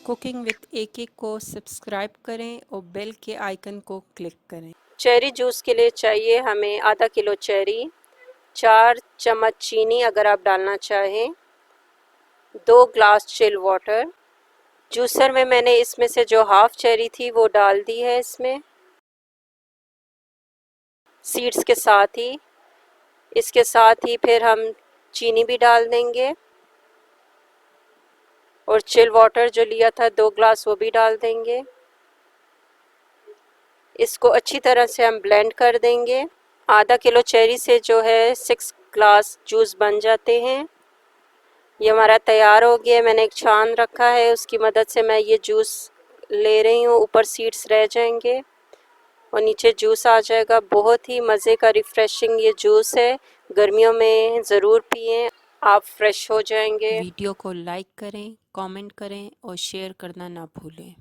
Cooking with AK को subscribe करें और बेल के आइकन को क्लिक करें। चेरी जूस के लिए चाहिए हमें आधा किलो चेरी, 4 चम्मच चीनी अगर आप डालना चाहें, 2 ग्लास चिल वाटर। जूसर में मैंने इसमें से जो हाफ चेरी थी वो डाल दी है इसमें सीड्स के साथ ही। इसके साथ ही फिर हम चीनी भी डाल देंगे और चिल वाटर जो लिया था 2 ग्लास वो भी डाल देंगे। इसको अच्छी तरह से हम ब्लेंड कर देंगे। आधा किलो चेरी से जो है 6 ग्लास जूस बन जाते हैं। ये हमारा तैयार हो गया। मैंने एक छान रखा है, उसकी मदद से मैं ये जूस ले रही हूँ। ऊपर सीड्स रह जाएंगे और नीचे जूस आ जाएगा। बहुत ही मज़े का रिफ़्रेशिंग ये जूस है, गर्मियों में ज़रूर पिएं, आप फ्रेश हो जाएंगे। वीडियो को लाइक करें, कमेंट करें और शेयर करना ना भूलें।